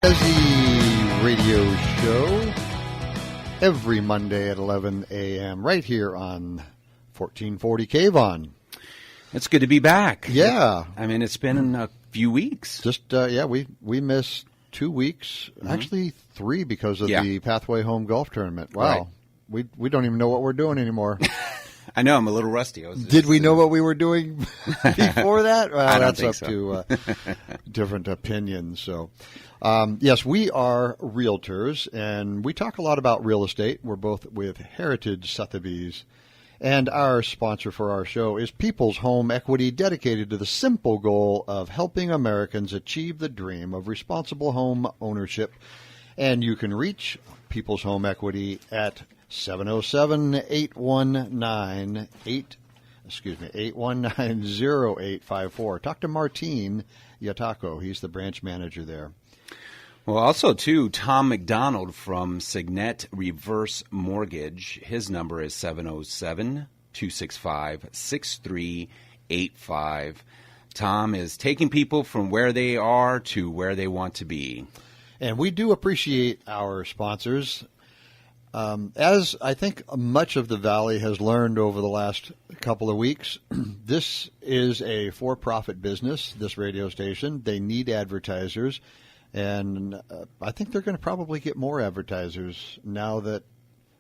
Desi radio show every Monday at 11 a.m. right here on 1440 Kavon. It's good to be back. Yeah. I mean, it's been a few weeks. We missed 2 weeks, actually 3 because of the Pathway Home Golf Tournament. Wow. Right. We don't even know what we're doing anymore. I know, I'm a little rusty. Did we know what we were doing before that? Well, I don't that's think up to different opinions. So, yes, we are realtors, and we talk a lot about real estate. We're both with Heritage Sotheby's, and our sponsor for our show is People's Home Equity, dedicated to the simple goal of helping Americans achieve the dream of responsible home ownership. And you can reach People's Home Equity at 707-819-0854. Talk to Martin Yatako. He's the branch manager there. Well, also, too, Tom McDonald from Signet Reverse Mortgage. His number is 707-265-6385. Tom is taking people from where they are to where they want to be. And we do appreciate our sponsors. As I think much of the Valley has learned over the last couple of weeks, this is a for-profit business, this radio station. They need advertisers, and I think they're going to probably get more advertisers now that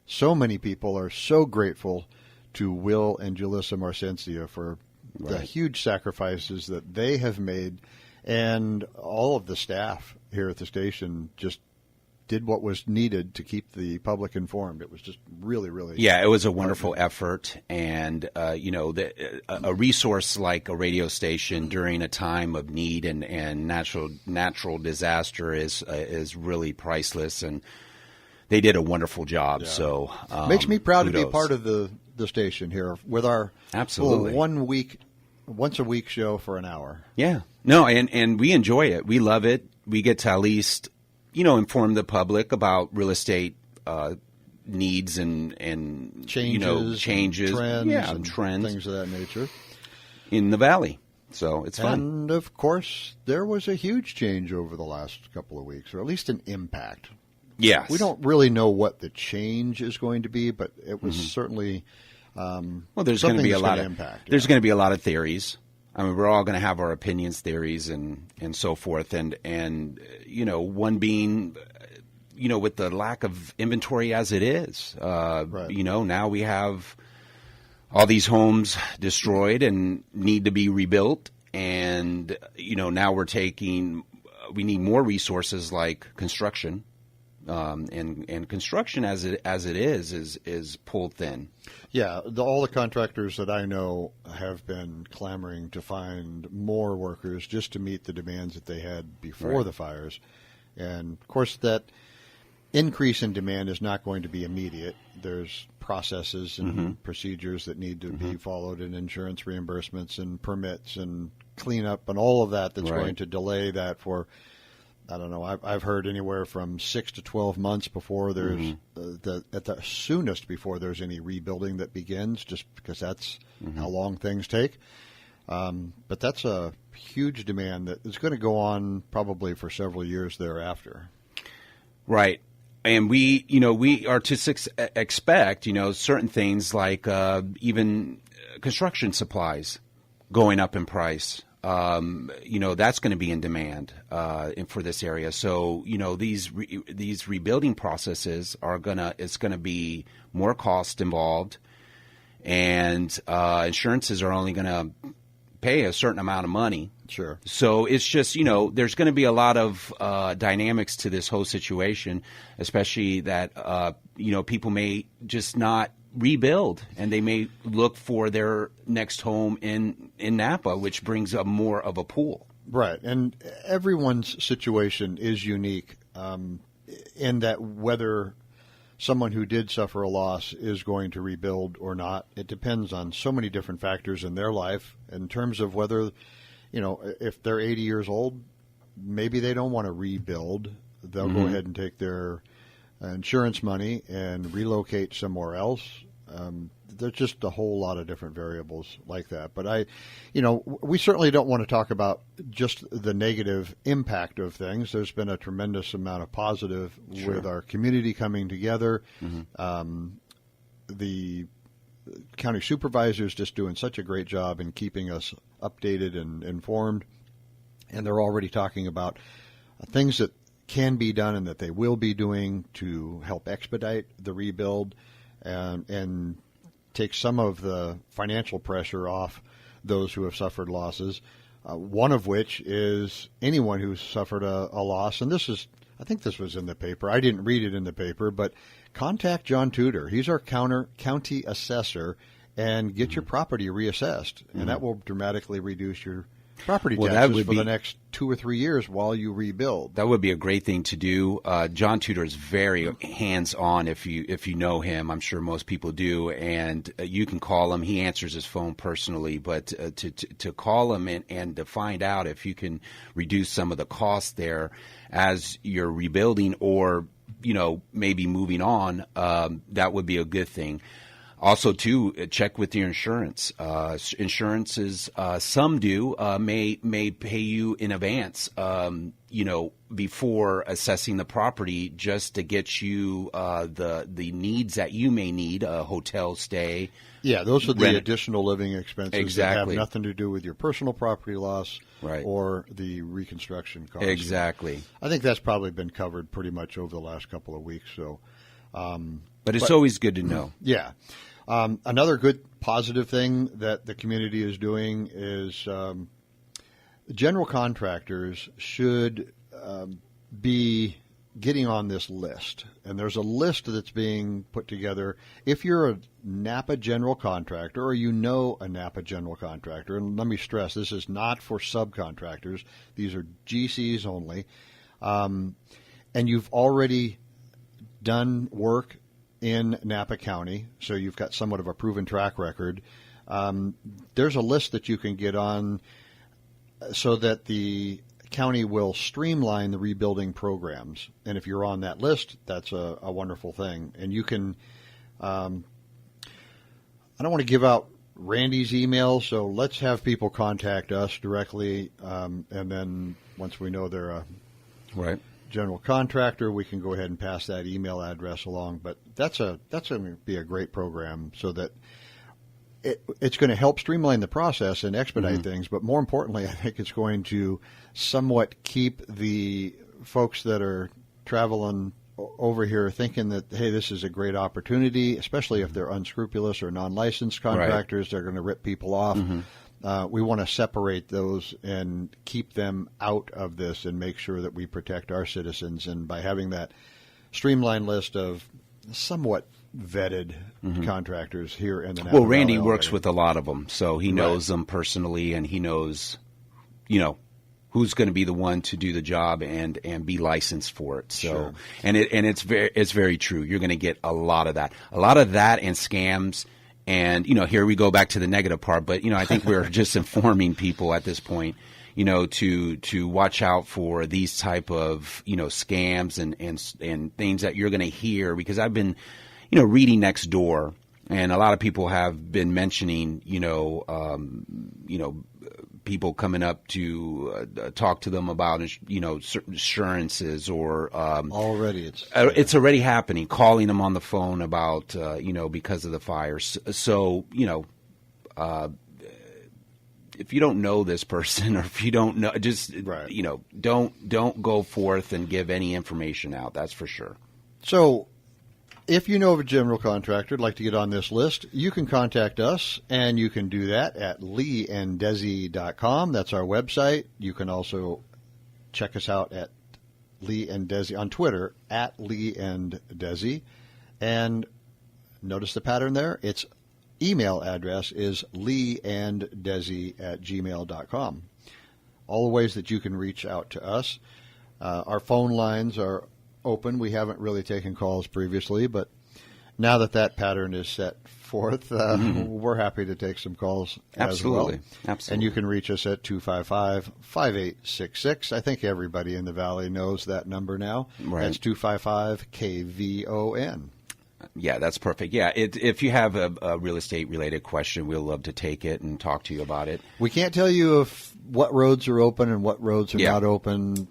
so many people are so grateful to Will and Julissa Marcencia for the huge sacrifices that they have made, and all of the staff here at the station just did what was needed to keep the public informed. It was just really, really... Yeah, it was a wonderful effort. And, a resource like a radio station during a time of need and natural disaster is really priceless. And they did a wonderful job. Yeah. So makes me proud to be part of the station here with our absolutely once a week show for an hour. Yeah. No, and we enjoy it. We love it. We get to at least... inform the public about real estate needs and changes, and trends, things of that nature in the Valley. So it's fun. And of course, there was a huge change over the last couple of weeks, or at least an impact. Yes, we don't really know what the change is going to be, but it was certainly there's going to be a lot of impact. There's going to be a lot of theories. I mean, we're all going to have our opinions, theories, and so forth. And one being, with the lack of inventory as it is, now we have all these homes destroyed and need to be rebuilt. And, now we need more resources like construction. And construction as it is pulled thin. Yeah, all the contractors that I know have been clamoring to find more workers just to meet the demands that they had before the fires. And, of course, that increase in demand is not going to be immediate. There's processes and procedures that need to be followed, and insurance reimbursements and permits and cleanup and all of that that's going to delay that for... I don't know. I've heard anywhere from 6 to 12 months before there's at the soonest before there's any rebuilding that begins, just because that's how long things take. But that's a huge demand that is going to go on probably for several years thereafter. Right. And we are to expect, certain things like even construction supplies going up in price. That's going to be in demand for this area. So, these rebuilding processes it's going to be more cost involved, and insurances are only going to pay a certain amount of money. Sure. So it's just, there's going to be a lot of dynamics to this whole situation, especially that, people may just not rebuild, and they may look for their next home in Napa, which brings up more of a pool. Right, and everyone's situation is unique in that whether someone who did suffer a loss is going to rebuild or not, it depends on so many different factors in their life in terms of whether, if they're 80 years old, maybe they don't want to rebuild. They'll go ahead and take their insurance money and relocate somewhere else. There's just a whole lot of different variables like that. But we certainly don't want to talk about just the negative impact of things. There's been a tremendous amount of positive with our community coming together. The county supervisors just doing such a great job in keeping us updated and informed. And they're already talking about things that can be done and that they will be doing to help expedite the rebuild and take some of the financial pressure off those who have suffered losses. One of which is anyone who's suffered a loss. And I think this was in the paper. I didn't read it in the paper, but contact John Tudor. He's our county assessor, and get your property reassessed. And that will dramatically reduce your property taxes for the next 2 or 3 years while you rebuild. That would be a great thing to do. John Tudor is very hands-on. If you know him, I'm sure most people do, and you can call him. He answers his phone personally, but to call him and to find out if you can reduce some of the costs there as you're rebuilding, or maybe moving on, that would be a good thing. Also, too, check with your insurance. Insurances, some do, may pay you in advance, before assessing the property, just to get you the needs that you may need, a hotel stay. Yeah, those are the additional living expenses that have nothing to do with your personal property loss or the reconstruction costs. Exactly. I think that's probably been covered pretty much over the last couple of weeks. So, but it's always good to know. Yeah. Another good positive thing that the community is doing is general contractors should be getting on this list. And there's a list that's being put together. If you're a Napa general contractor, or a Napa general contractor, and let me stress, this is not for subcontractors. These are GCs only. And you've already done work in Napa County, so you've got somewhat of a proven track record. There's a list that you can get on so that the county will streamline the rebuilding programs. And if you're on that list, that's a wonderful thing. And you can, I don't want to give out Randy's email, so let's have people contact us directly. And then once we know they're a general contractor, we can go ahead and pass that email address along. But that's going to be a great program, so that it's going to help streamline the process and expedite things. But more importantly, I think it's going to somewhat keep the folks that are traveling over here thinking that, hey, this is a great opportunity, especially if they're unscrupulous or non-licensed contractors. They're going to rip people off. We want to separate those and keep them out of this and make sure that we protect our citizens. And by having that streamlined list of somewhat vetted contractors here in the Napa Valley Randy works with a lot of them, so he knows them personally, and he knows, who's going to be the one to do the job and be licensed for it. So, and it's very true. You're going to get a lot of that and scams. And, here we go back to the negative part, but, I think we're just informing people at this point, to watch out for these type of, scams and things that you're going to hear, because I've been, reading next door, and a lot of people have been mentioning, people coming up to talk to them about, certain insurances, or already it's already happening. Calling them on the phone about because of the fires. So if you don't know this person, or if you don't know, just don't go forth and give any information out. That's for sure. So, if you know of a general contractor who'd like to get on this list, you can contact us, and you can do that at leeanddesi.com. That's our website. You can also check us out at Lee and Desi on Twitter, at Lee and Desi. And notice the pattern there. Its email address is leeanddesi@gmail.com. All the ways that you can reach out to us. Our phone lines are open. We haven't really taken calls previously, but now that pattern is set forth, we're happy to take some calls as well. Absolutely. And you can reach us at 255-5866. I think everybody in the Valley knows that number now. Right. That's 255-KVON. Yeah, that's perfect. Yeah, if you have a real estate related question, we'll love to take it and talk to you about it. We can't tell you what roads are open and what roads are not open,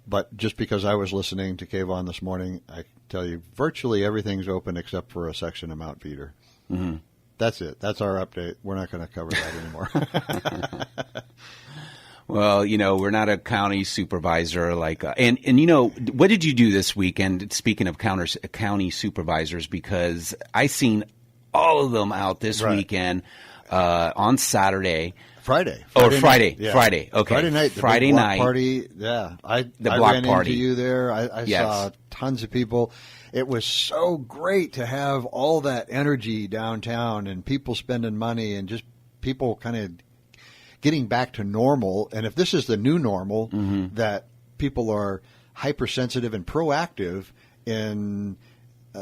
but just because I was listening to Kayvon this morning, I can tell you virtually everything's open except for a section of Mount Veeder. Mm-hmm. That's it. That's our update. We're not going to cover that anymore. Well, we're not a county supervisor and what did you do this weekend? Speaking of county supervisors, because I seen all of them out this weekend on Saturday. Friday. Friday. Yeah. Friday. Okay. Friday night. The Friday block night party. Yeah. I block ran party. into you there. I saw tons of people. It was so great to have all that energy downtown and people spending money and just people kind of getting back to normal. And if this is the new normal, that people are hypersensitive and proactive in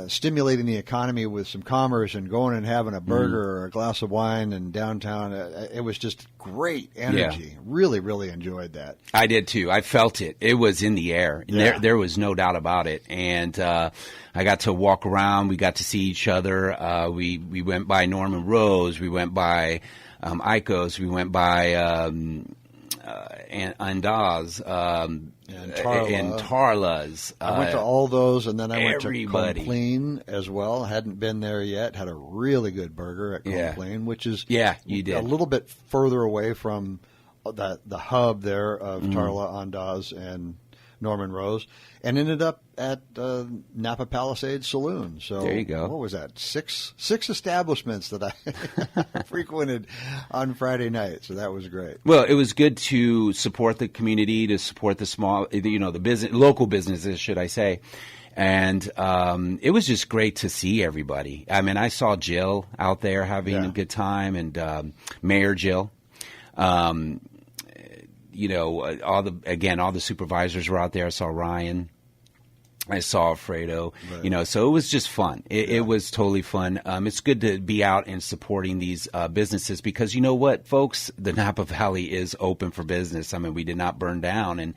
stimulating the economy with some commerce and going and having a burger or a glass of wine in downtown, it was just great energy. Yeah. Really, really enjoyed that. I did too. I felt it. It was in the air. Yeah. There was no doubt about it. And I got to walk around. We got to see each other. We went by Norman Rose. We went by Icos. We went by Andaz and Tarla's. I went to all those, and then I went to Compline as well. Hadn't been there yet. Had a really good burger at Compline, which is you did. A little bit further away from the hub there of Tarla, Andaz, and Norman Rose, and ended up at Napa Palisades Saloon. So there you go. What was that? Six establishments that I frequented on Friday night. So that was great. Well, it was good to support the community, to support the small, the business, local businesses, should I say. And it was just great to see everybody. I mean, I saw Jill out there having a good time, and Mayor Jill. All the supervisors were out there. I saw Ryan. I saw Alfredo. Right. So it was just fun. It was totally fun. It's good to be out and supporting these businesses because you know what, folks? The Napa Valley is open for business. I mean, we did not burn down, and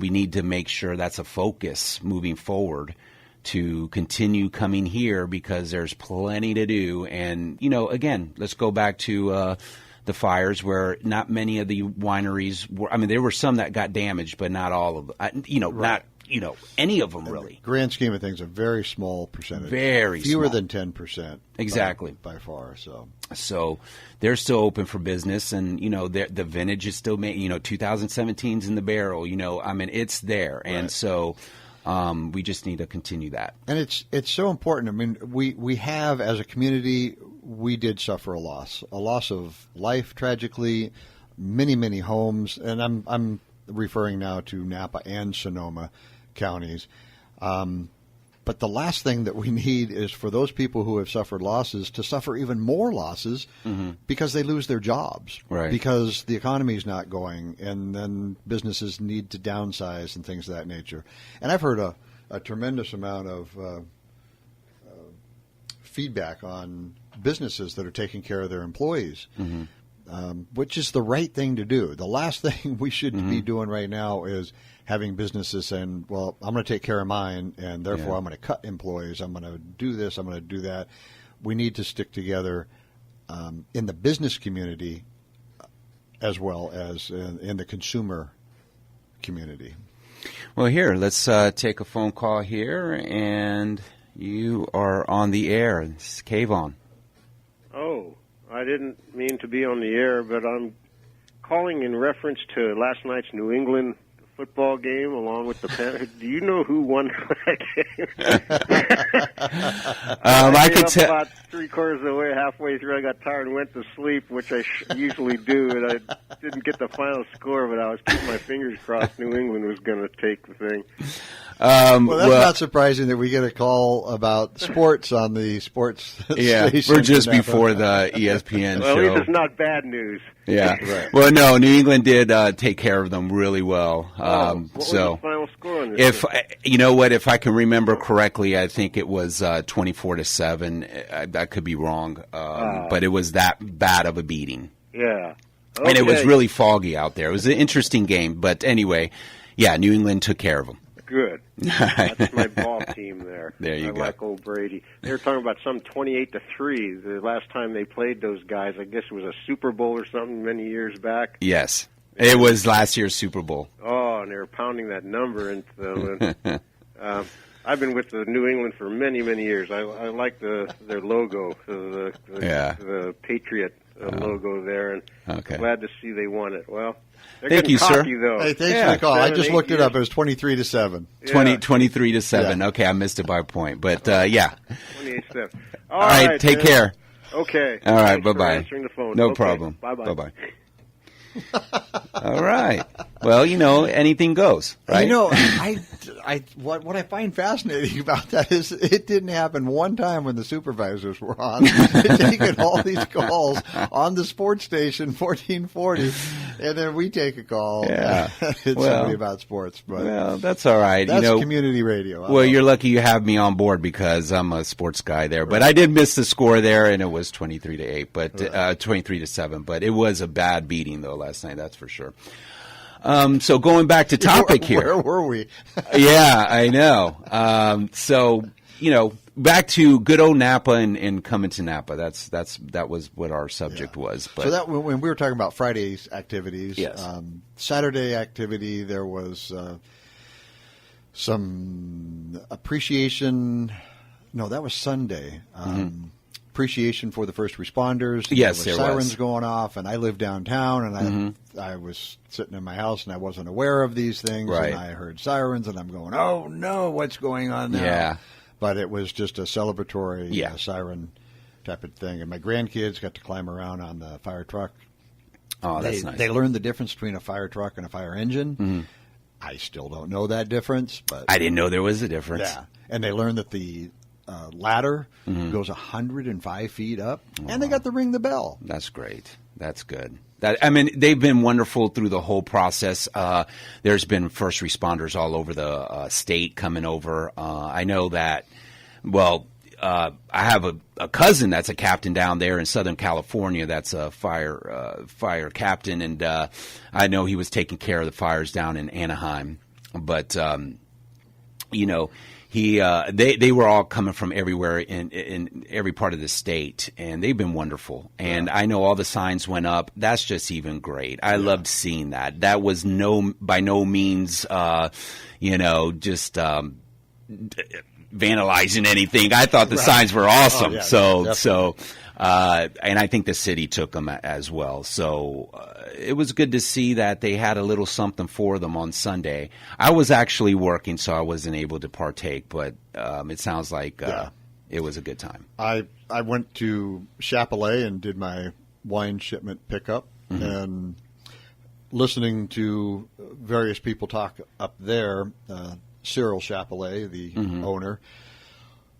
we need to make sure that's a focus moving forward to continue coming here because there's plenty to do. And, again, let's go back to the fires where not many of the wineries were. I mean, there were some that got damaged, but not all of them. Not any of them really. Grand scheme of things, a very small percentage. Very fewer small. than 10%. Exactly. By far. So they're still open for business, and the vintage is still made. 2017's in the barrel. I mean, it's there, right. And so. We just need to continue that. And it's so important. I mean, we have, as a community, we did suffer a loss of life, tragically, many, many homes. And I'm referring now to Napa and Sonoma counties. But the last thing that we need is for those people who have suffered losses to suffer even more losses because they lose their jobs. Right. Because the economy is not going, and then businesses need to downsize and things of that nature. And I've heard a tremendous amount of feedback on businesses that are taking care of their employees, which is the right thing to do. The last thing we should be doing right now is having businesses saying, well, I'm going to take care of mine, and therefore I'm going to cut employees. I'm going to do this. I'm going to do that. We need to stick together in the business community as well as in the consumer community. Well, here, let's take a phone call here, and you are on the air. This is Kayvon. Oh, I didn't mean to be on the air, but I'm calling in reference to last night's New England football game along with the Panthers. Do you know who won that game? I could tell about 3/4 of the way, halfway through. I got tired and went to sleep, which I usually do, and I didn't get the final score, but I was keeping my fingers crossed New England was going to take the thing. Well, that's not surprising that we get a call about sports on the sports station. We're just before the ESPN show. Well, at least it's not bad news. Yeah. Right. Well, no, New England did take care of them really well. What was the final score on this? If I can remember correctly, I think it was 24-7. That could be wrong, but it was that bad of a beating. Yeah. Okay. And it was really foggy out there. It was an interesting game, but anyway, New England took care of them. good. That's my ball team there. There you go. I like old Brady. They were talking about some 28-3. The last time they played those guys, I guess it was a Super Bowl or something many years back. Yes. It was last year's Super Bowl. Oh, and they were pounding that number into them. And, I've been with the New England for many, many years. I like their logo, the Patriot logo there, and glad to see they won it. Well, they're Thank you, cocky, sir. Though. Hey, thanks for the call. I just looked it up. It was 23-7. 23-7. Yeah. Okay, I missed it by a point, but yeah. 28-7. All right, take care. Okay. All right, bye-bye. Answering the phone. No problem. Bye-bye. Bye-bye. All right. Well, anything goes, right? What I find fascinating about that is it didn't happen one time when the supervisors were on. They're taking all these calls on the sports station, 1440, and then we take a call. Yeah. It's somebody about sports. But well, that's all right. That's community radio. Well, you're lucky you have me on board because I'm a sports guy there. Right. But I did miss the score there, and it was 23-8, but 23-7. But it was a bad beating, though, last night, that's for sure. So going back to topic here. Where were we? Yeah, I know. So, back to good old Napa and coming to Napa. That was what our subject was. But. So that when we were talking about Friday's activities, yes. Saturday activity, there was some appreciation. No, that was Sunday. Appreciation for the first responders. Yes, there was sirens going off, and I live downtown, and I was sitting in my house, and I wasn't aware of these things, right. and I heard sirens, and I'm going, oh, no, what's going on now? Yeah. But it was just a celebratory siren type of thing, and my grandkids got to climb around on the fire truck. Oh, that's nice. They learned the difference between a fire truck and a fire engine. I still don't know that difference. But I didn't know there was a difference. Yeah, and they learned that the ladder goes 105 feet up, and they got to ring the bell. That's great. That's good. They've been wonderful through the whole process. There's been first responders all over the state coming over. I know that, I have a cousin that's a captain down there in Southern California that's a fire captain, and I know he was taking care of the fires down in Anaheim. But, they were all coming from everywhere in every part of the state, and they've been wonderful. And I know all the signs went up. That's just even great. I loved seeing that. That was by no means, just vandalizing anything. I thought the signs were awesome. And I think the city took them as well. So it was good to see that they had a little something for them on Sunday. I was actually working, so I wasn't able to partake, but it sounds like it was a good time. I went to Chapelet and did my wine shipment pickup, and listening to various people talk up there, Cyril Chapelet, the owner,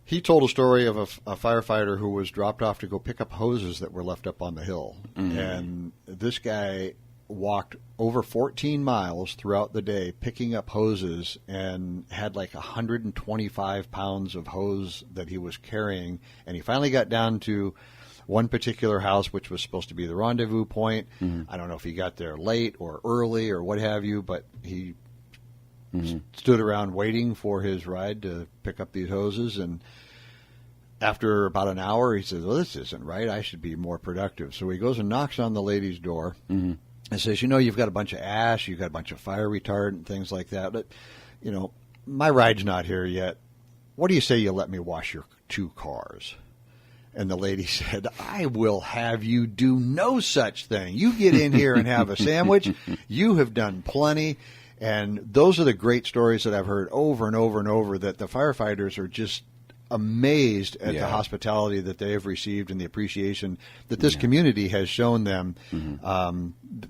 he told a story of a firefighter who was dropped off to go pick up hoses that were left up on the hill. And this guy walked over 14 miles throughout the day picking up hoses and had like 125 pounds of hose that he was carrying. And he finally got down to one particular house, which was supposed to be the rendezvous point. I don't know if he got there late or early or what have you, but he stood around waiting for his ride to pick up these hoses, and after about an hour, he says, well, this isn't right. I should be more productive. So he goes and knocks on the lady's door and says, you've got a bunch of ash, you've got a bunch of fire retardant and things like that. But, my ride's not here yet. What do you say you let me wash your 2 cars? And the lady said, I will have you do no such thing. You get in here and have a sandwich. You have done plenty. And those are the great stories that I've heard over and over and over, that the firefighters are just amazed at the hospitality that they have received and the appreciation that this community has shown them.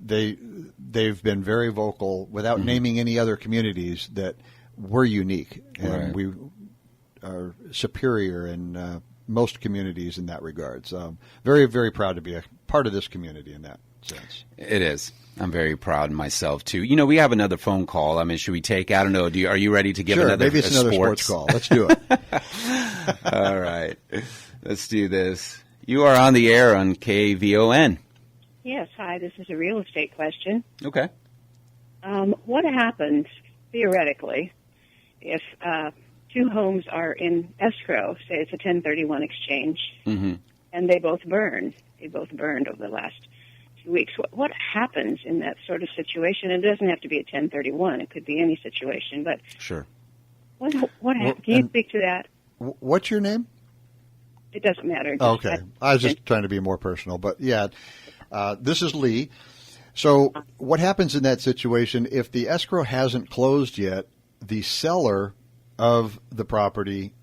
They've been very vocal, without naming any other communities, that we're unique and we are superior in most communities in that regard. So very, very proud to be a part of this community in that sense. It is. I'm very proud of myself, too. We have another phone call. Should we take, I don't know, are you ready to give another maybe it's another sports call. Let's do it. All right. Let's do this. You are on the air on KVON. Yes, hi, this is a real estate question. Okay. What happens, theoretically, if two homes are in escrow, say it's a 1031 exchange, and they both burn. They both burned over the last 2 weeks. What happens in that sort of situation? It doesn't have to be a 1031. It could be any situation. But sure. What happens? Can you speak to that? What's your name? It doesn't matter. Okay. I was just trying to be more personal. But, yeah, this is Lee. So what happens in that situation, if the escrow hasn't closed yet, the seller of the property,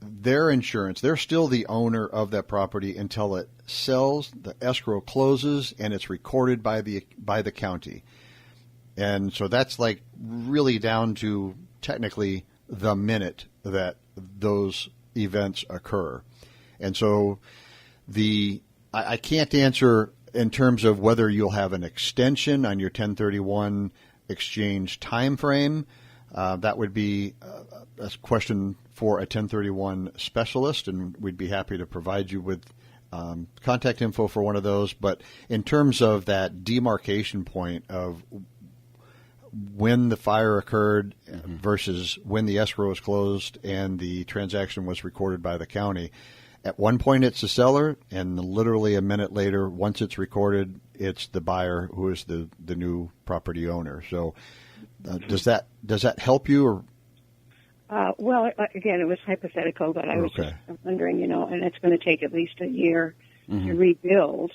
their insurance, they're still the owner of that property until it sells, the escrow closes, and it's recorded by the county. And so that's like really down to technically the minute that those events occur. And so I can't answer in terms of whether you'll have an extension on your 1031 exchange time frame. That would be a question for a 1031 specialist, and we'd be happy to provide you with contact info for one of those. But in terms of that demarcation point of when the fire occurred versus when the escrow was closed and the transaction was recorded by the county, at one point it's the seller, and literally a minute later, once it's recorded, it's the buyer who is the new property owner. So does that help you? Or? Well, again, it was hypothetical, but I was just wondering, and it's going to take at least a year to rebuild.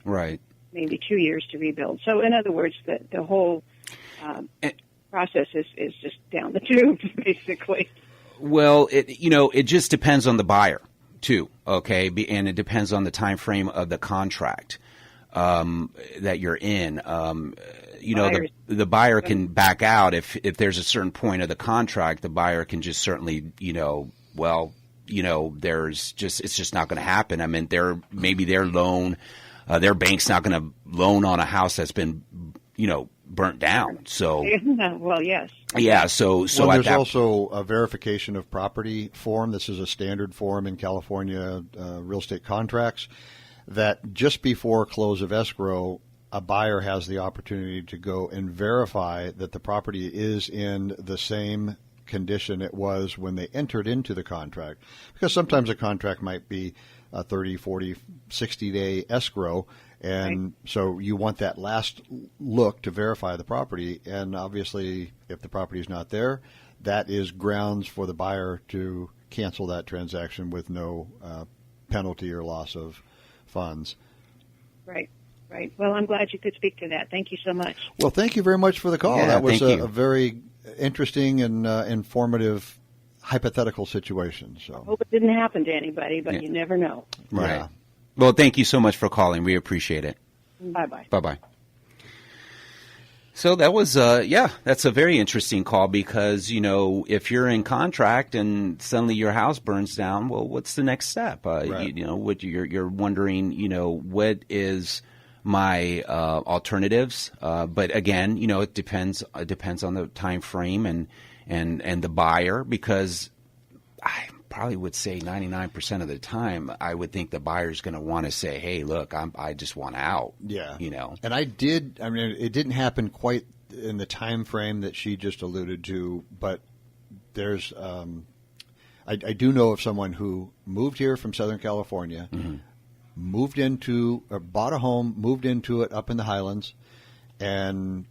Right. Maybe 2 years to rebuild. So in other words, the whole process is just down the tube, basically. Well, it just depends on the buyer, too, okay? And it depends on the time frame of the contract that you're in. The buyer can back out if there's a certain point of the contract. The buyer can just certainly, it's just not going to happen. I mean, maybe their loan, their bank's not going to loan on a house that's been, burnt down. So, well, yes. Yeah. So there's also a verification of property form. This is a standard form in California real estate contracts that just before close of escrow, a buyer has the opportunity to go and verify that the property is in the same condition it was when they entered into the contract. Because sometimes a contract might be a 30, 40, 60-day escrow, and so you want that last look to verify the property. And obviously, if the property is not there, that is grounds for the buyer to cancel that transaction with no penalty or loss of funds. Right. Well, I'm glad you could speak to that. Thank you so much. Well, thank you very much for the call. Yeah, that was a very interesting and informative hypothetical situation. So I hope it didn't happen to anybody, but you never know. Right. Yeah. Well, thank you so much for calling. We appreciate it. Bye-bye. Bye-bye. So that was, that's a very interesting call because, if you're in contract and suddenly your house burns down, well, what's the next step? Right. You're wondering, what is my alternatives? But again, it depends on the time frame and the buyer, because I probably would say 99% of the time, I would think the buyer's going to want to say, "Hey, look, I just want out." Yeah, And it didn't happen quite in the time frame that she just alluded to, but there's, I do know of someone who moved here from Southern California, bought a home, moved into it up in the Highlands, and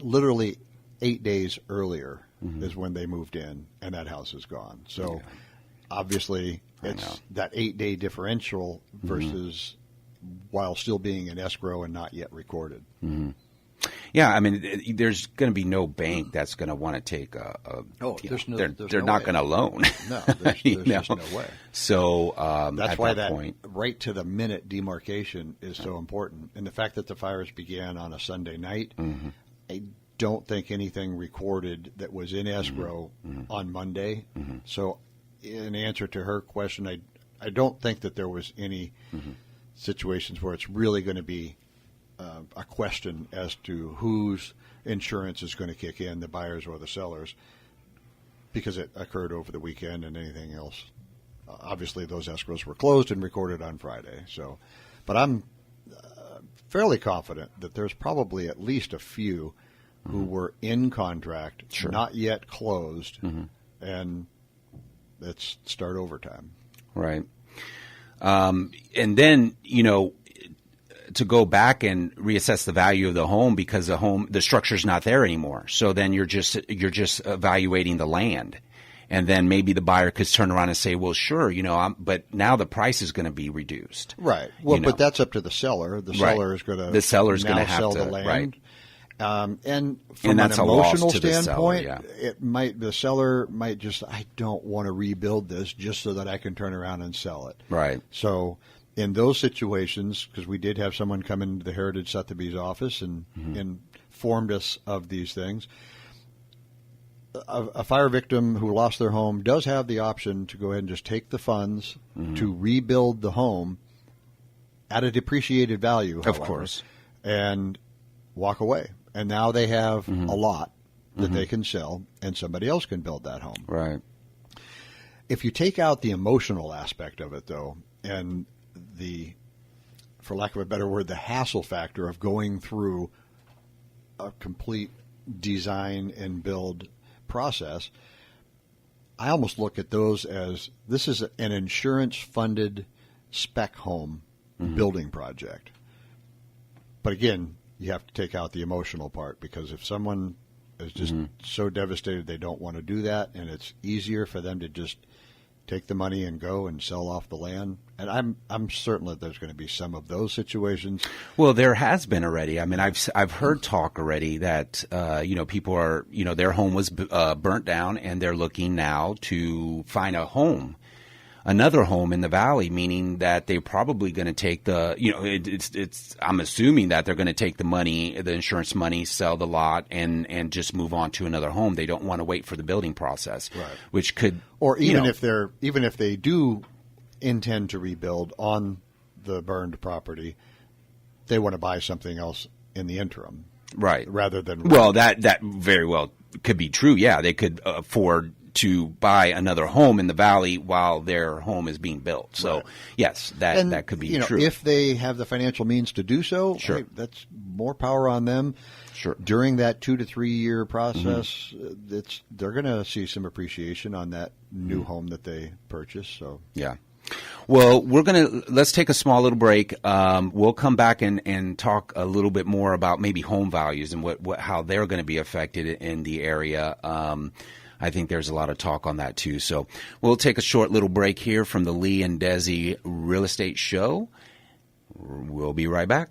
literally 8 days earlier is when they moved in, and that house is gone. So obviously it's that 8-day differential versus while still being in escrow and not yet recorded. Yeah, I mean, there's going to be no bank that's going to want to take they're not going to loan. No, there's just no way. So that's at why that point, right to the minute demarcation is so important. And the fact that the fires began on a Sunday night, I don't think anything recorded that was in escrow on Monday. So in answer to her question, I don't think that there was any situations where it's really going to be a question as to whose insurance is going to kick in, the buyers or the sellers, because it occurred over the weekend and anything else. Obviously, those escrows were closed and recorded on Friday. So, but I'm fairly confident that there's probably at least a few who were in contract, Sure. not yet closed, and let's start overtime. Right. And then, to go back and reassess the value of the home because the structure's not there anymore. So then you're just evaluating the land. And then maybe the buyer could turn around and say, well, sure, but now the price is going to be reduced. Right. Well, but that's up to the seller. The seller is going to sell the land. Right. And from that's an a loss emotional to the seller, standpoint, yeah. the seller might just, I don't want to rebuild this just so that I can turn around and sell it. Right. So in those situations, because we did have someone come into the Heritage Sotheby's office and informed us of these things, a fire victim who lost their home does have the option to go ahead and just take the funds to rebuild the home at a depreciated value, however, of course, and walk away. And now they have a lot that they can sell, and somebody else can build that home. Right. If you take out the emotional aspect of it, though, and the, for lack of a better word, the hassle factor of going through a complete design and build process, I almost look at those as this is an insurance-funded spec home building project. But again, you have to take out the emotional part, because if someone is just so devastated they don't want to do that, and it's easier for them to just take the money and go and sell off the land. And I'm certain that there's going to be some of those situations. Well, there has been already. I mean, I've heard talk already that people are, their home was burnt down and they're looking now to find another home in the valley, meaning that they're probably going to take I'm assuming that they're going to take the money, the insurance money, sell the lot, and just move on to another home. They don't want to wait for the building process, right. Which could, or even if they do intend to rebuild on the burned property, they want to buy something else in the interim, right? Rather than that very well could be true. Yeah, they could afford to buy another home in the valley while their home is being built. So, right. Yes, that could be true. If they have the financial means to do so, sure. Hey, that's more power on them. Sure. During that 2 to 3 year process, they're going to see some appreciation on that new home that they purchased. So, yeah. Well, let's take a small little break. We'll come back and talk a little bit more about maybe home values and how they're going to be affected in the area. I think there's a lot of talk on that too. So we'll take a short little break here from the Lee and Desi Real Estate Show. We'll be right back.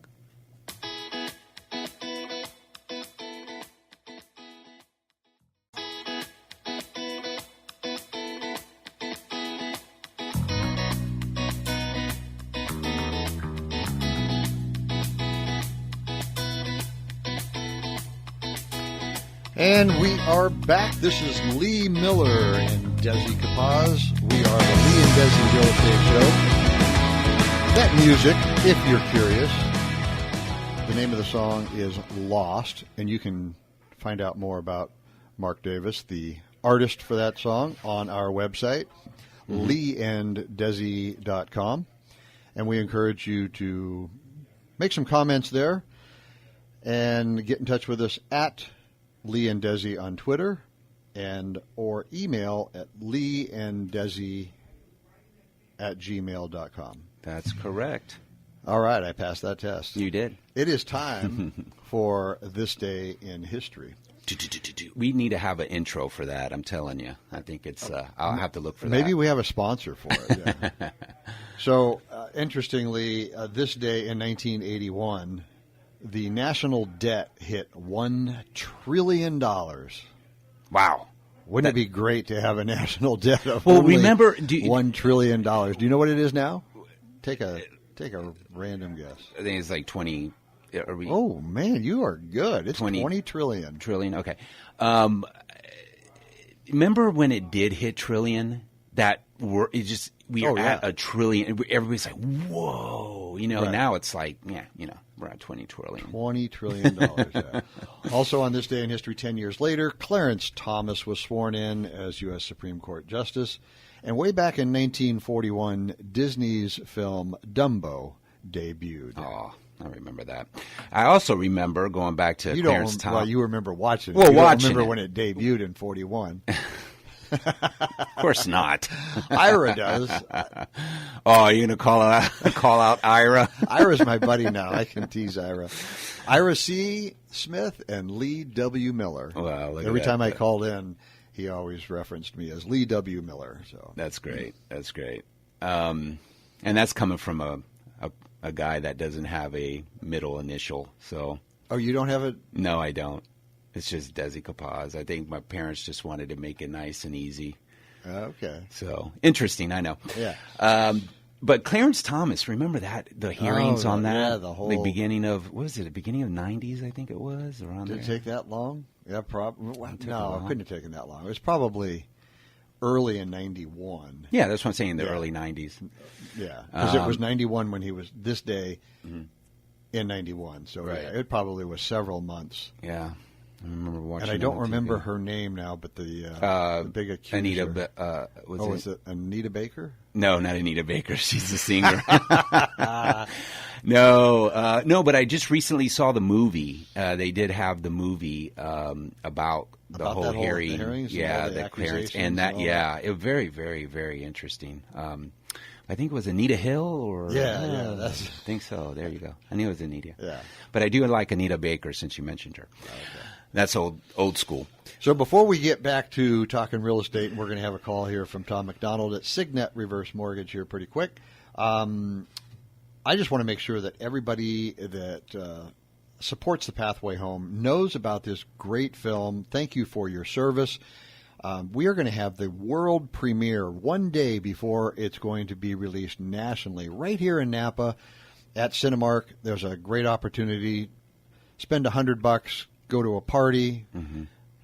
And we are back. This is Lee Miller and Desi Capaz. We are the Lee and Desi Real Estate Show. That music, if you're curious, the name of the song is Lost, and you can find out more about Mark Davis, the artist for that song, on our website, leeanddesi.com. And we encourage you to make some comments there and get in touch with us at Lee and Desi on Twitter, or email at leeanddesi@gmail.com. That's correct. All right, I passed that test. You did. It is time for This Day in History. We need to have an intro for that, I'm telling you. I think it's, I'll have to look for that. Maybe we have a sponsor for it. Yeah. So, interestingly, this day in 1981, the national debt hit $1 trillion. Wow. Wouldn't it be great to have a national debt of $1 trillion? Do you know what it is now? Take a random guess. I think it's like 20. Oh, man, you are good. It's 20 trillion. Trillion, okay. Remember when it did hit trillion? We are at a trillion. Everybody's like, whoa. Right. Now it's like, we're at 20 trillion. $20 trillion. Yeah. Also on this day in history, 10 years later, Clarence Thomas was sworn in as U.S. Supreme Court Justice. And way back in 1941, Disney's film Dumbo debuted. Oh, I remember that. I also remember going back to Clarence Thomas. Well, you remember watching it. Well, you don't remember when it debuted in 41. Of course not. Ira does. Oh, you're going to call out Ira? Ira's my buddy now. I can tease Ira. Ira C. Smith and Lee W. Miller. Well, every time I called in, he always referenced me as Lee W. Miller. So that's great. That's great. And that's coming from a guy that doesn't have a middle initial. So. Oh, you don't have it? No, I don't. It's just Desi Capaz. I think my parents just wanted to make it nice and easy. Okay. So interesting, I know. Yeah. But Clarence Thomas, remember that the hearings on that? Yeah, the beginning of the beginning of the 90s? I think it was around. Did there. it take that long? Yeah, probably. No, it couldn't have taken that long. It was probably early in 91. Yeah, that's what I'm saying. The early 90s. Yeah, because it was 91 when he was this day in 91. So yeah, it probably was several months. Yeah. I remember watching. And I don't remember her name now, but the big accuser. Anita. Was it Anita Baker? No, not Anita Baker. She's the singer. No, but I just recently saw the movie. They did have the movie about the whole hearing. The hearings, the clearance, and that. It was very, very, very interesting. I think it was Anita Hill, or I think so. There you go. I knew it was Anita. Yeah, but I do like Anita Baker since you mentioned her. Okay. That's old school. So before we get back to talking real estate, we're going to have a call here from Tom McDonald at Signet Reverse Mortgage here pretty quick. I just want to make sure that everybody that supports the Pathway Home knows about this great film. Thank you for your service. We are going to have the world premiere one day before it's going to be released nationally, right here in Napa at Cinemark. There's a great opportunity. Spend $100, go to a party,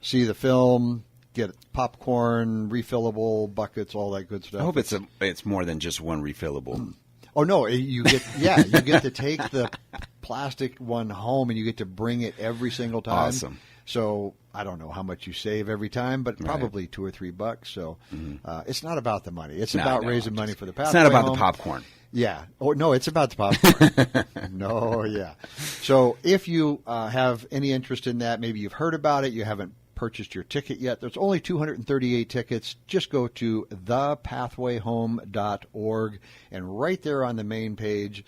see the film, get popcorn, refillable buckets, all that good stuff. I hope it's more than just one refillable. Oh no, you get to take the plastic one home and you get to bring it every single time. Awesome. So I don't know how much you save every time, but probably $2 or $3. So it's not about the money. It's about raising money for the Pathway. It's not about home. The popcorn. Yeah. Oh no, it's about the popcorn. No, yeah. So if you have any interest in that, maybe you've heard about it, you haven't purchased your ticket yet. There's only 238 tickets. Just go to thepathwayhome.org, and right there on the main page,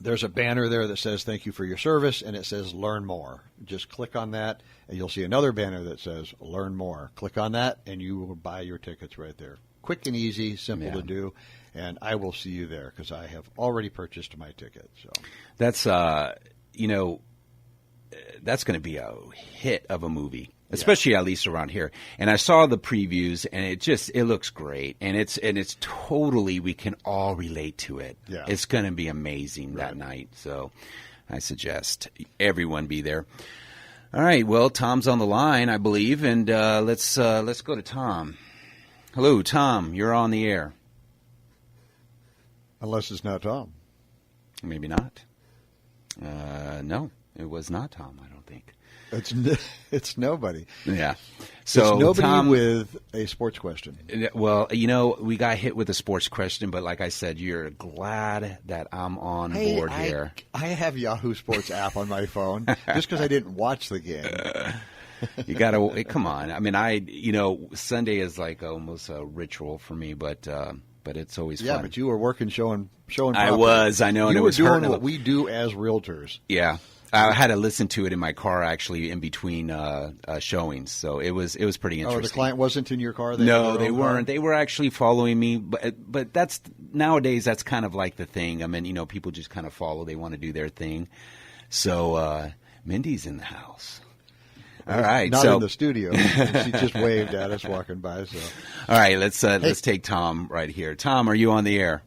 there's a banner there that says thank you for your service, and it says learn more. Just click on that, and you'll see another banner that says learn more. Click on that, and you will buy your tickets right there. Quick and easy, simple to do, and I will see you there because I have already purchased my ticket. So that's that's going to be a hit of a movie, especially at least around here. And I saw the previews, and it looks great, and it's totally, we can all relate to it. Yeah. It's going to be amazing that night. So I suggest everyone be there. All right. Well, Tom's on the line, I believe, and let's go to Tom. Hello, Tom. You're on the air. Unless it's not Tom. Maybe not. No, it was not Tom, I don't think. It's nobody. Yeah. So it's nobody Tom, with a sports question. Well, we got hit with a sports question, but like I said, you're glad that I'm on board here. I have Yahoo Sports app on my phone just because I didn't watch the game. You got to come on. I mean, Sunday is like almost a ritual for me, but it's always fun. Yeah, but you were working, showing. I was, I know, and you it was were doing what we do as realtors. Yeah, I had to listen to it in my car actually in between showings, so it was pretty interesting. Oh, the client wasn't in your car? No, they weren't. They were actually following me, but that's nowadays that's kind of like the thing. I mean, people just kind of follow. They want to do their thing. So Mindy's in the house. All right, not in the studio. She just waved at us walking by. So, all right, let's take Tom right here. Tom, are you on the air?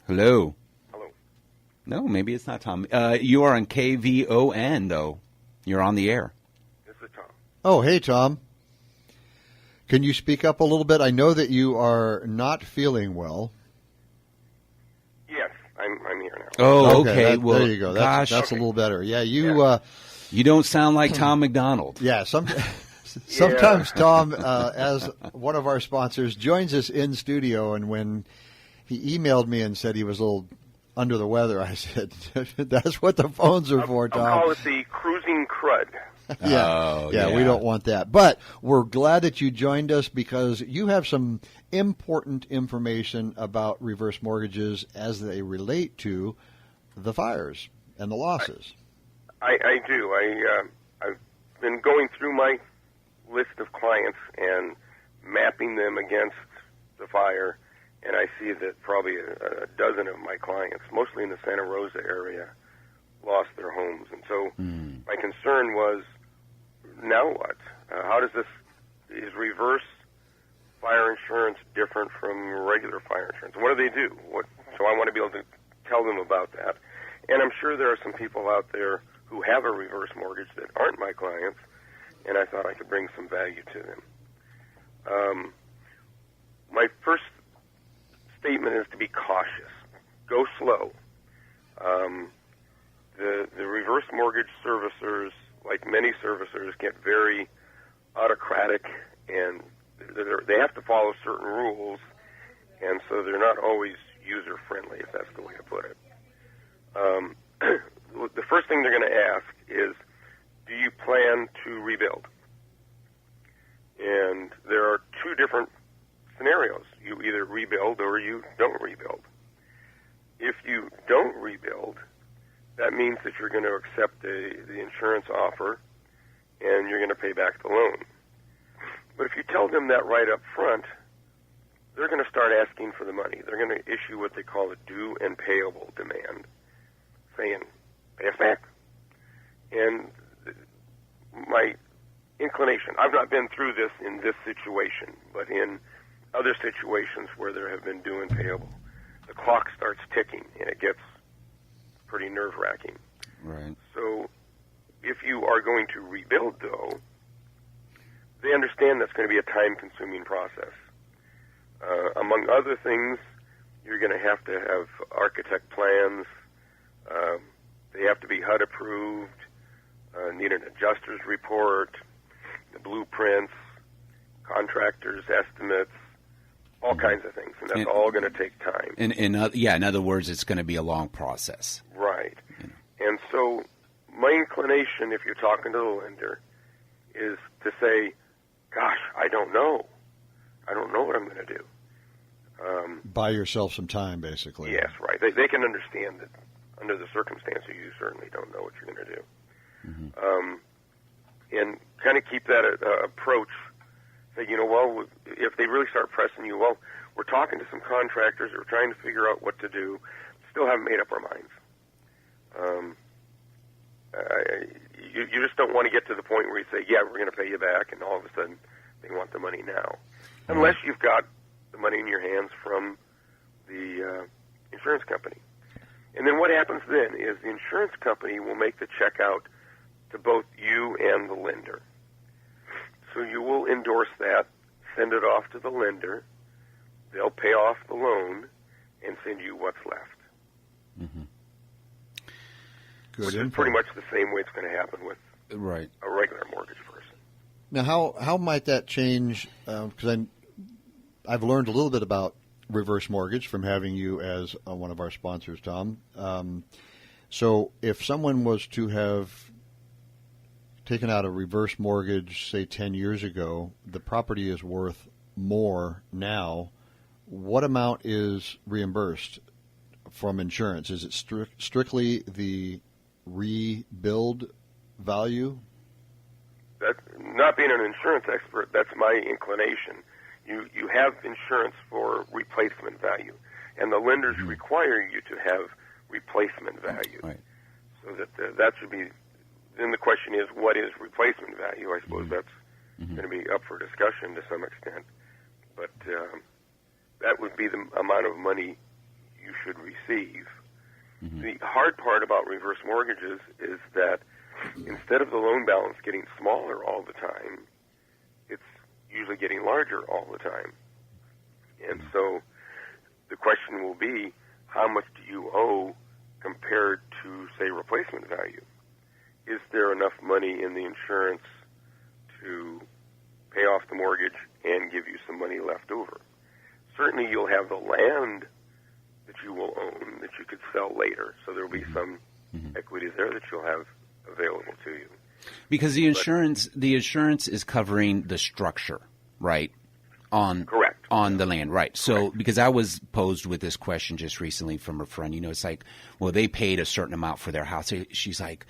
Hello. Hello. No, maybe it's not Tom. You are on KVON though. You're on the air. This is Tom. Oh, hey Tom. Can you speak up a little bit? I know that you are not feeling well. Yes, I'm here now. Oh, okay. Well, there you go. That's okay. A little better. Yeah, you don't sound like Tom McDonald. Yeah, sometimes Tom, as one of our sponsors, joins us in studio, and when he emailed me and said he was a little under the weather, I said, that's what the phones are for, Tom. I'll call it the cruising crud. Yeah, we don't want that. But we're glad that you joined us because you have some important information about reverse mortgages as they relate to the fires and the losses. I do. I've been going through my list of clients and mapping them against the fire, and I see that probably a dozen of my clients, mostly in the Santa Rosa area, lost their homes. And so my concern was, now what? Is reverse fire insurance different from regular fire insurance? What do they do? So I want to be able to tell them about that. And I'm sure there are some people out there who have a reverse mortgage that aren't my clients, and I thought I could bring some value to them. My first statement is to be cautious. Go slow. The reverse mortgage servicers, like many servicers, get very autocratic, and they have to follow certain rules, and so they're not always user-friendly, if that's the way to put it. The first thing they're going to ask is, do you plan to rebuild? And there are two different scenarios. You either rebuild or you don't rebuild. If you don't rebuild, that means that you're going to accept the insurance offer and you're going to pay back the loan. But if you tell them that right up front, they're going to start asking for the money. They're going to issue what they call a due and payable demand, saying, pay us back. And my inclination, I've not been through this in this situation, but in other situations where there have been due and payable, the clock starts ticking and it gets pretty nerve-wracking. Right. So if you are going to rebuild, though, they understand that's going to be a time-consuming process. Among other things, you're going to have architect plans. They have to be HUD approved, need an adjuster's report, the blueprints, contractors' estimates, all kinds of things, and that's all going to take time. In other words, it's going to be a long process. Right. And so my inclination, if you're talking to the lender, is to say, gosh, I don't know. I don't know what I'm going to do. Buy yourself some time, basically. Yes, right. They can understand that under the circumstances, you certainly don't know what you're going to do. Mm-hmm. And kind of keep that approach. Say, well, if they really start pressing you, well, we're talking to some contractors, we're trying to figure out what to do, still haven't made up our minds. You just don't want to get to the point where you say, yeah, we're going to pay you back, and all of a sudden they want the money now. Unless you've got the money in your hands from the insurance company. And then what happens then is the insurance company will make the check out to both you and the lender. So you will endorse that, send it off to the lender, they'll pay off the loan, and send you what's left. Mm-hmm. Good Which info. is pretty much the same way it's going to happen with a regular mortgage person. Now, how might that change? Because I've learned a little bit about reverse mortgage from having you as one of our sponsors, Tom. So if someone was to have taken out a reverse mortgage, say 10 years ago, the property is worth more now. What amount is reimbursed from insurance? Is it strictly the rebuild value? That, not being an insurance expert, that's my inclination. You have insurance for replacement value, and the lenders require you to have replacement value. Right. So that should be. Then the question is, what is replacement value? I suppose that's going to be up for discussion to some extent. But that would be the amount of money you should receive. Mm-hmm. The hard part about reverse mortgages is that instead of the loan balance getting smaller all the time, it's usually getting larger all the time. And so the question will be, how much do you owe compared to, say, replacement value? Is there enough money in the insurance to pay off the mortgage and give you some money left over? Certainly you'll have the land that you will own that you could sell later. So there will be some equities there that you'll have available to you. Because the insurance is covering the structure, right? Correct. On the land, right. So, Correct. Because I was posed with this question just recently from a friend, it's like, well, they paid a certain amount for their house. She's like,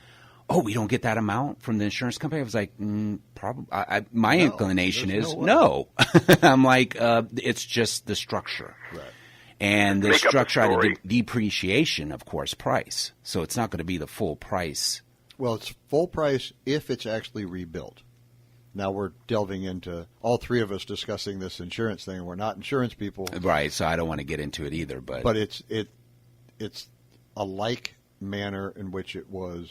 oh, we don't get that amount from the insurance company? I was like, probably. My inclination is no. I'm like, it's just the structure. Right. And the structure had a depreciation, of course, price. So it's not going to be the full price. Well, it's full price if it's actually rebuilt. Now we're delving into all three of us discussing this insurance thing. We're not insurance people, right? So I don't want to get into it either. But it's a like manner in which it was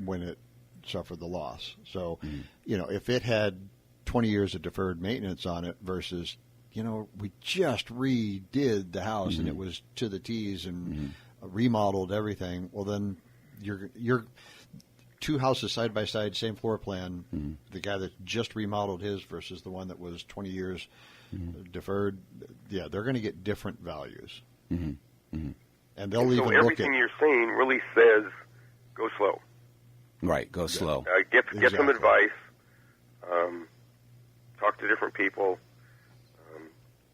when it suffered the loss. So if it had 20 years of deferred maintenance on it versus we just redid the house and it was to the T's and remodeled everything. Well, then you're two houses side by side, same floor plan. The guy that just remodeled his versus the one that was 20 years deferred. Yeah, they're going to get different values, and they'll even look at everything you're saying really says go slow. Right, go slow. Get some advice. Talk to different people,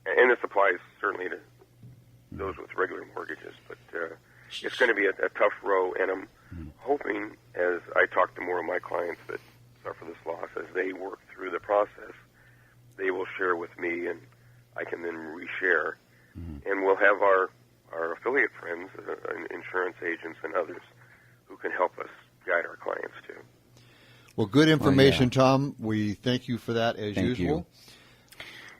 and this applies certainly to those with regular mortgages. But it's going to be a tough row, and I'm hoping, as I talk to more of my clients that suffer this loss, as they work through the process, they will share with me, and I can then reshare. And we'll have our affiliate friends, insurance agents and others, who can help us guide our clients too. Well, good information, Tom. We thank you for that as usual. You.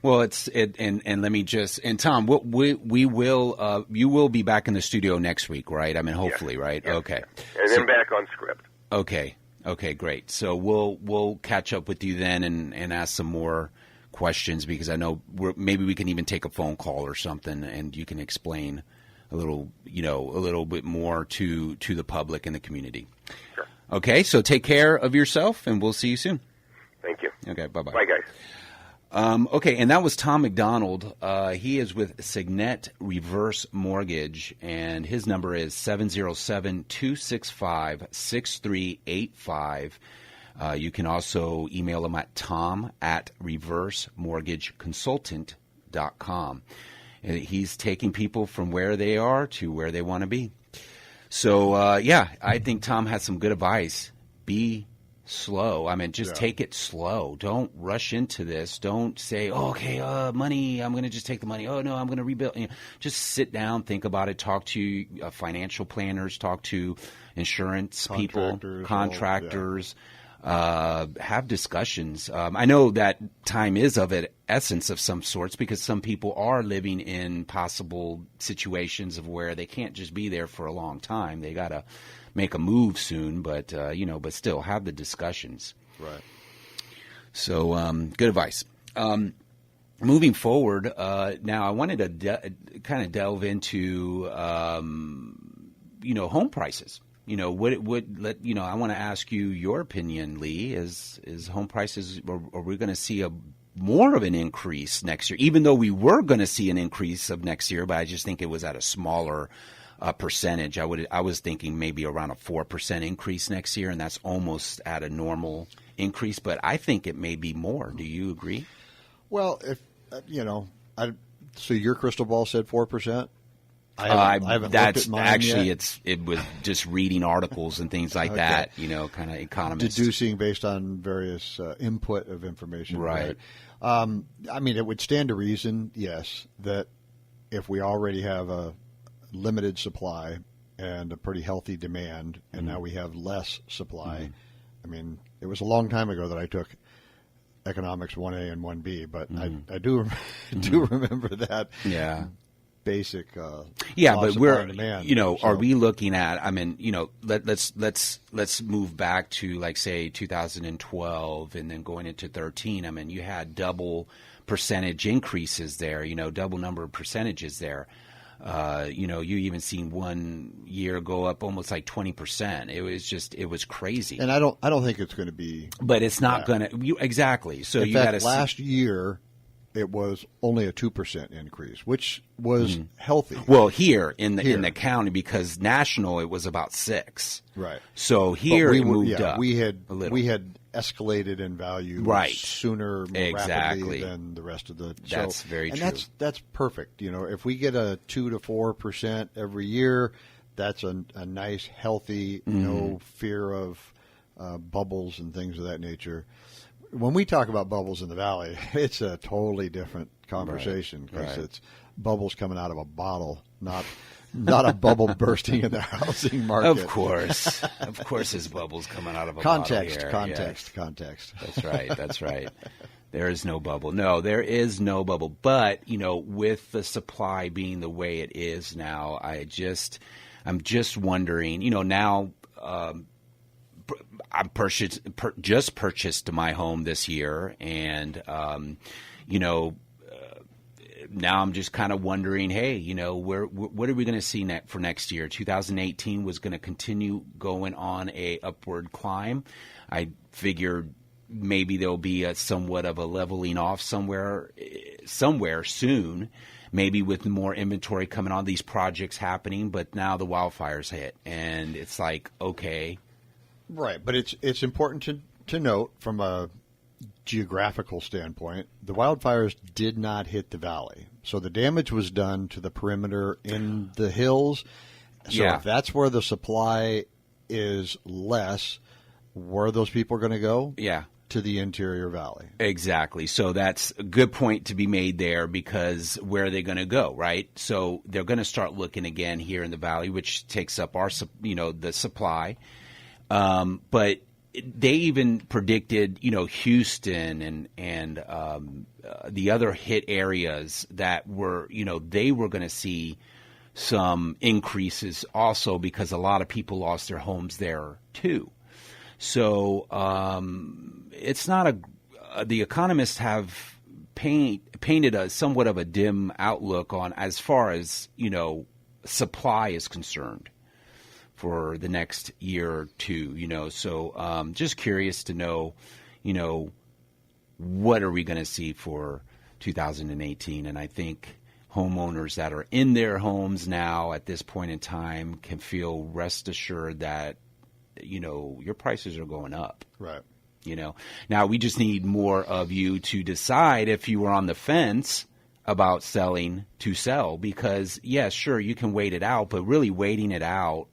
Well, and let me just, and Tom, we will, you will be back in the studio next week, right? I mean, hopefully, right? Yes. Okay. And then back on script. Okay, great. So we'll catch up with you then and ask some more questions, because I know maybe we can even take a phone call or something, and you can explain a little bit more to the public and the community. Sure. Okay, so take care of yourself, and we'll see you soon. Thank you. Okay, bye-bye. Bye, guys. Okay, and that was Tom McDonald. He is with Signet Reverse Mortgage, and his number is 707-265-6385. You can also email him at tom@reversemortgageconsultant.com. He's taking people from where they are to where they want to be. So, I think Tom has some good advice. Be slow. I mean, just take it slow. Don't rush into this. Don't say, money, I'm going to just take the money. Oh, no, I'm going to rebuild. Just sit down, think about it, talk to financial planners, talk to insurance people, contractors, have discussions. I know that time is of an essence of some sorts, because some people are living in possible situations of where they can't just be there for a long time. They got to make a move soon, but but still have the discussions. Right. So, good advice. Moving forward, now I wanted to kind of delve into home prices. I want to ask you your opinion, Lee. Is home prices? Are we going to see more of an increase next year? Even though we were going to see an increase of next year, but I just think it was at a smaller percentage. I was thinking maybe around a 4% increase next year, and that's almost at a normal increase. But I think it may be more. Do you agree? Well, if so your crystal ball said 4%. I haven't that's looked at mine actually yet. It was just reading articles and things like that. Kind of economists deducing based on various input of information. Right. I mean, it would stand to reason, yes, that if we already have a limited supply and a pretty healthy demand, and now we have less supply. I mean, it was a long time ago that I took economics 1A and 1B, but I do remember that. Yeah. Basic. But we're demand, are we looking at? I mean, let's move back to like say 2012 and then going into 13. I mean, you had double percentage increases there. Double number of percentages there. You even seen 1 year go up almost like 20%. It was crazy. And I don't think it's going to be. But it's not going to exactly. So in you fact, got to last year it was only a 2% increase, which was healthy. Well, here in the county, because national it was about 6. Right. So here it moved up. We had escalated in value sooner, more rapidly than the rest of the. That's very true. And that's perfect. If we get a 2 to 4% every year, that's a nice, healthy, no fear of bubbles and things of that nature. When we talk about bubbles in the valley, it's a totally different conversation because it's bubbles coming out of a bottle, not a bubble bursting in the housing market. Of course, there's bubbles coming out of a bottle here. Context. That's right. There is no bubble. No, there is no bubble. But with the supply being the way it is now, I'm just wondering. Now. I just purchased my home this year, and now I'm just kind of wondering, hey, what are we going to see for next year? 2018 was going to continue going on a upward climb. I figured maybe there'll be somewhat of a leveling off somewhere soon. Maybe with more inventory coming on, these projects happening, but now the wildfires hit, and it's like, okay. Right, but it's important to note from a geographical standpoint, the wildfires did not hit the valley. So the damage was done to the perimeter in the hills. So if that's where the supply is less, where are those people going to go? Yeah. To the interior valley. Exactly. So that's a good point to be made there, because where are they going to go, right? So they're going to start looking again here in the valley, which takes up our, the supply. But they even predicted, Houston and the other hit areas that were, they were going to see some increases also, because a lot of people lost their homes there too. So it's not the economists have painted a somewhat of a dim outlook on as far as, supply is concerned for the next year or two, So just curious to know, what are we going to see for 2018? And I think homeowners that are in their homes now at this point in time can feel rest assured that, your prices are going up. Right. Now we just need more of you to decide if you were on the fence about selling to sell, because sure, you can wait it out, but really waiting it out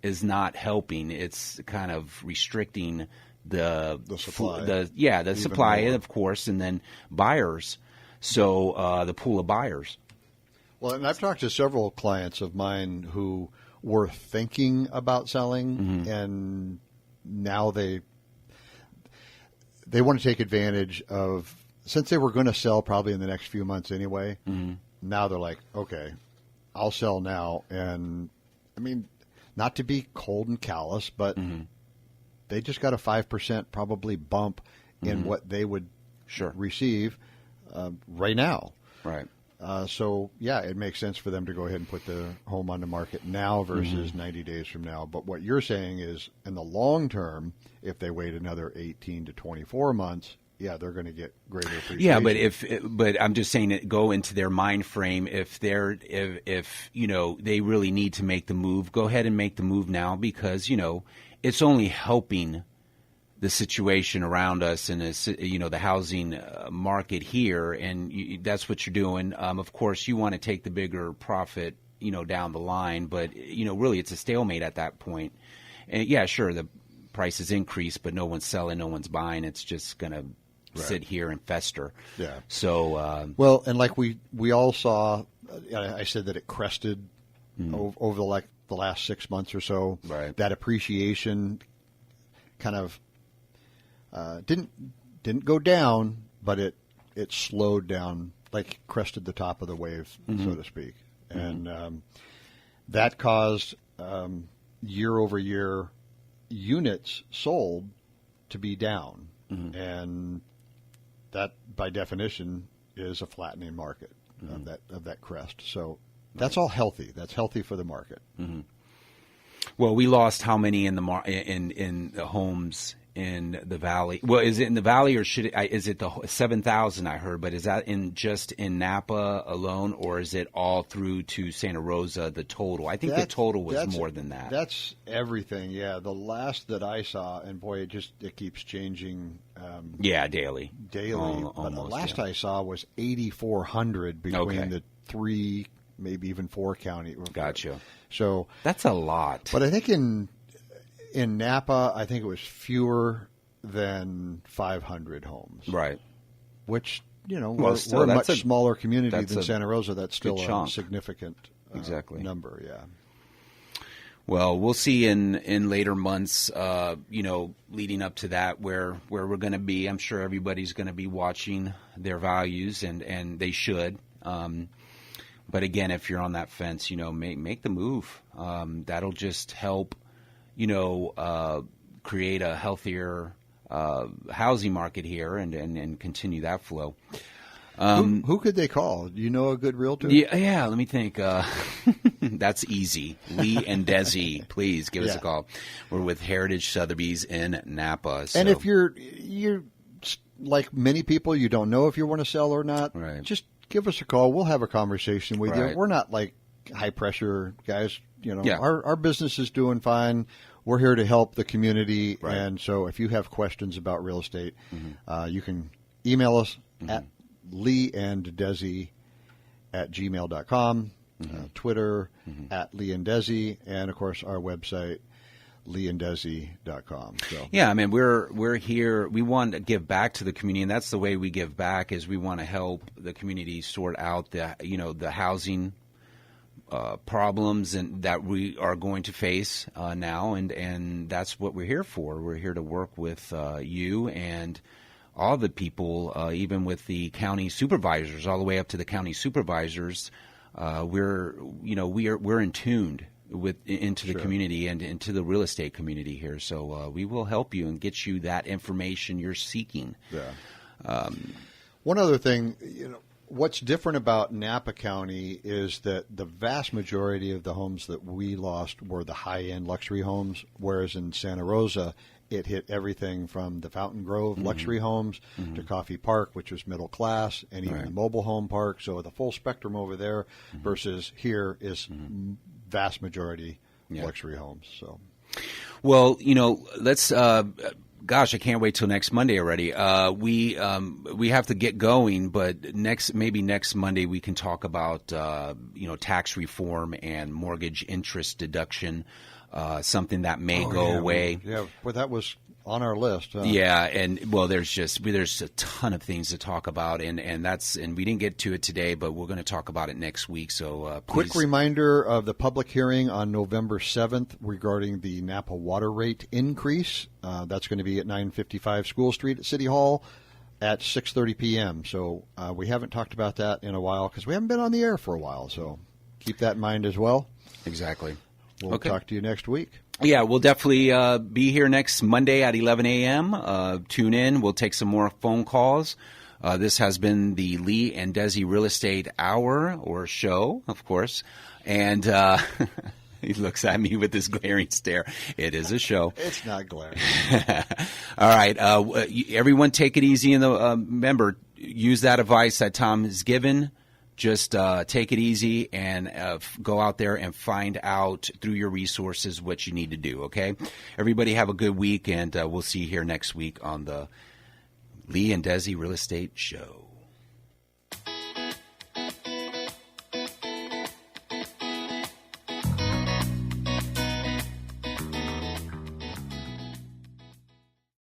is not helping. It's kind of restricting the supply. The supply, of course, and then buyers. So the pool of buyers. Well, and I've talked to several clients of mine who were thinking about selling, and now they want to take advantage of, since they were going to sell probably in the next few months anyway. Now they're like, okay, I'll sell now, and I mean, not to be cold and callous, but they just got a 5% probably bump in what they would receive right now. Right. So, it makes sense for them to go ahead and put the home on the market now versus 90 days from now. But what you're saying is, in the long term, if they wait another 18 to 24 months, they're going to get greater appreciation. Yeah, but I'm just saying that go into their mind frame. If they really need to make the move, go ahead and make the move now, because it's only helping the situation around us and the housing market here, and that's what you're doing. Of course, you want to take the bigger profit, down the line, but really it's a stalemate at that point. And sure, the prices increase, but no one's selling, no one's buying. It's just going to sit here and fester. Yeah. So well, and like we all saw, I said that it crested over the last 6 months or so. Right. That appreciation kind of didn't go down, but it slowed down, like crested the top of the wave, so to speak, and that caused year over year units sold to be down, and that by definition is a flattening market of that crest. So that's all healthy. That's healthy for the market. Well, we lost how many in the homes in the Valley. Well, is it in the Valley, or is it the 7,000 I heard? But is that just in Napa alone, or is it all through to Santa Rosa? The total, I think the total was more than that. That's everything. Yeah, the last that I saw, and boy, it keeps changing. Daily. But the last I saw was 8,400 between the 3, maybe even 4 counties. Gotcha. So that's a lot. But I think in Napa, I think it was fewer than 500 homes. Right. Which, we're a much smaller community than Santa Rosa. That's still a significant number, yeah. Well, we'll see in later months, leading up to that, where we're going to be. I'm sure everybody's going to be watching their values, and they should. But again, if you're on that fence, make the move. That'll just help, create a healthier housing market here and continue that flow. Who could they call? Do you know a good realtor? Yeah. Let me think. That's easy. Lee and Desi, please give us a call. We're with Heritage Sotheby's in Napa. So. And if you're like many people, you don't know if you want to sell or not. Right. Just give us a call. We'll have a conversation with you. We're not like high pressure guys. Our business is doing fine. We're here to help the community, and so if you have questions about real estate, you can email us at leeanddesi@gmail.com, Twitter at leeanddesi, and of course our website leeanddesi.com. So yeah, I mean we're here. We want to give back to the community, and that's the way we give back. Is we want to help the community sort out the housing problems and that we are going to face now, and that's what we're here for. We're here to work with you and all the people, even with the county supervisors, all the way up to the county supervisors. We're in tuned into the community and into the real estate community here. So we will help you and get you that information you're seeking. Yeah. One other thing, what's different about Napa County is that the vast majority of the homes that we lost were the high-end luxury homes, whereas in Santa Rosa, it hit everything from the Fountain Grove luxury homes to Coffee Park, which was middle class, and even the mobile home park. So the full spectrum over there versus here is vast majority luxury homes. So, well, let's. Gosh, I can't wait till next Monday already. We have to get going, but next Monday we can talk about tax reform and mortgage interest deduction, something that may go away. Well, that was on our list. Yeah, and well, there's a ton of things to talk about, and we didn't get to it today, but we're going to talk about it next week. So, please. Quick reminder of the public hearing on November 7th regarding the Napa water rate increase. That's going to be at 955 School Street at City Hall at 6:30 p.m. So we haven't talked about that in a while because we haven't been on the air for a while. So keep that in mind as well. Exactly. We'll talk to you next week. Yeah, we'll definitely be here next Monday at 11 a.m. Tune in. We'll take some more phone calls. This has been the Lee and Desi Real Estate Hour or show, of course. And he looks at me with this glaring stare. It is a show. It's not glaring. All right. Everyone take it easy. And remember, use that advice that Tom has given. Just take it easy and go out there and find out through your resources what you need to do, okay? Everybody have a good week, and we'll see you here next week on the Lee and Desi Real Estate Show.